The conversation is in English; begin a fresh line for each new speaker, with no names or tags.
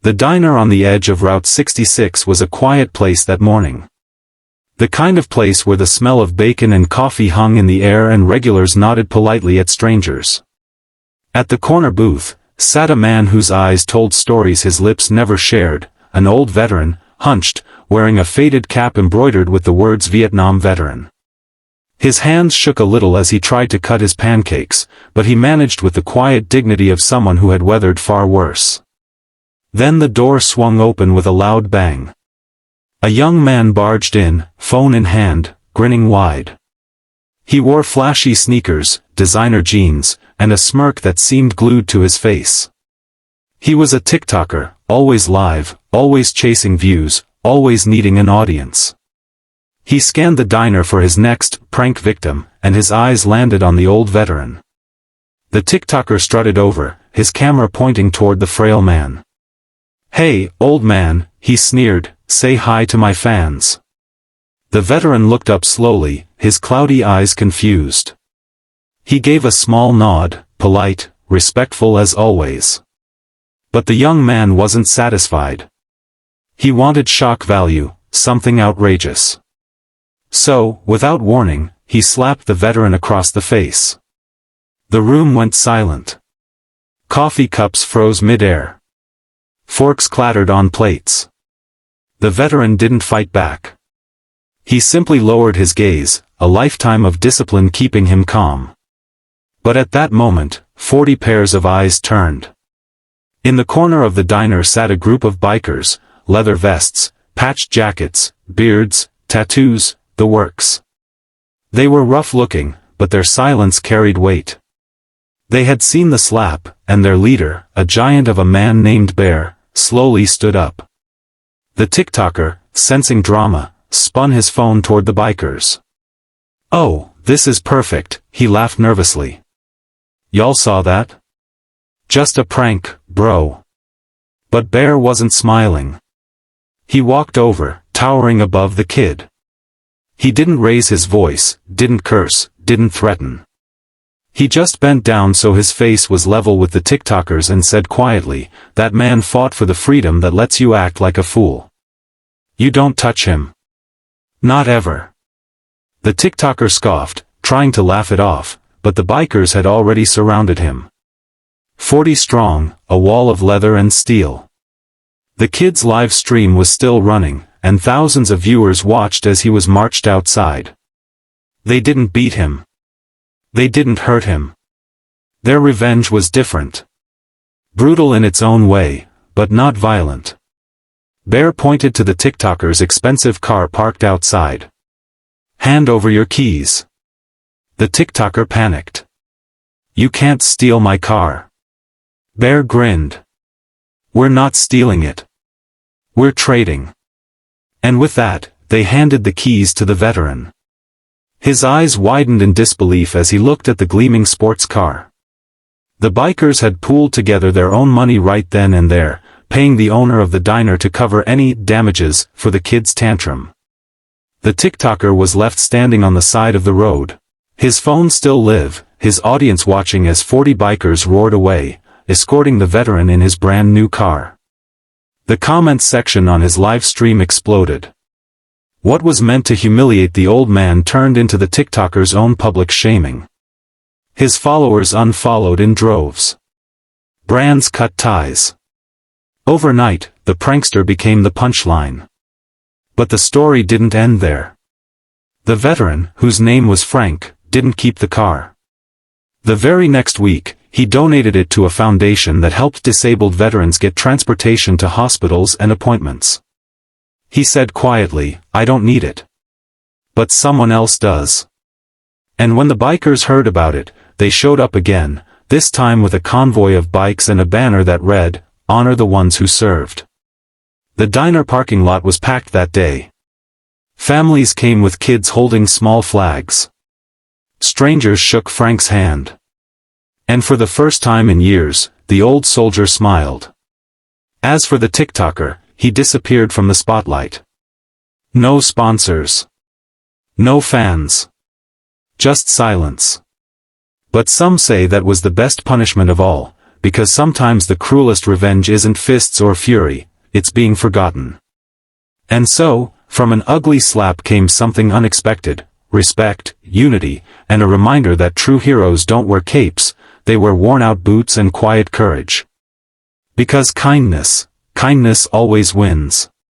The diner on the edge of Route 66 was a quiet place that morning. The kind of place where the smell of bacon and coffee hung in the air and regulars nodded politely at strangers. At the corner booth, sat a man whose eyes told stories his lips never shared, an old veteran, hunched, wearing a faded cap embroidered with the words Vietnam Veteran. His hands shook a little as he tried to cut his pancakes, but he managed with the quiet dignity of someone who had weathered far worse. Then the door swung open with a loud bang. A young man barged in, phone in hand, grinning wide. He wore flashy sneakers, designer jeans, and a smirk that seemed glued to his face. He was a TikToker, always live, always chasing views, always needing an audience. He scanned the diner for his next prank victim, and his eyes landed on the old veteran. The TikToker strutted over, his camera pointing toward the frail man. "Hey, old man," he sneered, "say hi to my fans." The veteran looked up slowly, his cloudy eyes confused. He gave a small nod, polite, respectful as always. But the young man wasn't satisfied. He wanted shock value, something outrageous. So, without warning, he slapped the veteran across the face. The room went silent. Coffee cups froze mid-air. Forks clattered on plates. The veteran didn't fight back. He simply lowered his gaze, a lifetime of discipline keeping him calm. But at that moment, 40 pairs of eyes turned. In the corner of the diner sat a group of bikers, leather vests, patched jackets, beards, tattoos, the works. They were rough-looking, but their silence carried weight. They had seen the slap, and their leader, a giant of a man named Bear, slowly stood up. The TikToker, sensing drama, spun his phone toward the bikers. "Oh, this is perfect," he laughed nervously. "Y'all saw that? Just a prank, bro." But Bear wasn't smiling. He walked over, towering above the kid. He didn't raise his voice, didn't curse, didn't threaten. He just bent down so his face was level with the TikTokers and said quietly, "That man fought for the freedom that lets you act like a fool. You don't touch him. Not ever." The TikToker scoffed, trying to laugh it off, but the bikers had already surrounded him. 40 strong, a wall of leather and steel. The kid's live stream was still running, and thousands of viewers watched as he was marched outside. They didn't beat him. They didn't hurt him. Their revenge was different. Brutal in its own way, but not violent. Bear pointed to the TikToker's expensive car parked outside. "Hand over your keys." The TikToker panicked. "You can't steal my car." Bear grinned. "We're not stealing it. We're trading." And with that, they handed the keys to the veteran. His eyes widened in disbelief as he looked at the gleaming sports car. The bikers had pooled together their own money right then and there, paying the owner of the diner to cover any damages for the kid's tantrum. The TikToker was left standing on the side of the road. His phone still lit, his audience watching as 40 bikers roared away, escorting the veteran in his brand new car. The comments section on his live stream exploded. What was meant to humiliate the old man turned into the TikToker's own public shaming. His followers unfollowed in droves. Brands cut ties. Overnight, the prankster became the punchline. But the story didn't end there. The veteran, whose name was Frank, didn't keep the car. The very next week, he donated it to a foundation that helped disabled veterans get transportation to hospitals and appointments. He said quietly, "I don't need it. But someone else does." And when the bikers heard about it, they showed up again, this time with a convoy of bikes and a banner that read, "Honor the ones who served." The diner parking lot was packed that day. Families came with kids holding small flags. Strangers shook Frank's hand. And for the first time in years, the old soldier smiled. As for the TikToker, he disappeared from the spotlight. No sponsors. No fans. Just silence. But some say that was the best punishment of all, because sometimes the cruelest revenge isn't fists or fury, it's being forgotten. And so, from an ugly slap came something unexpected: respect, unity, and a reminder that true heroes don't wear capes, they wear worn-out boots and quiet courage. Because kindness always wins.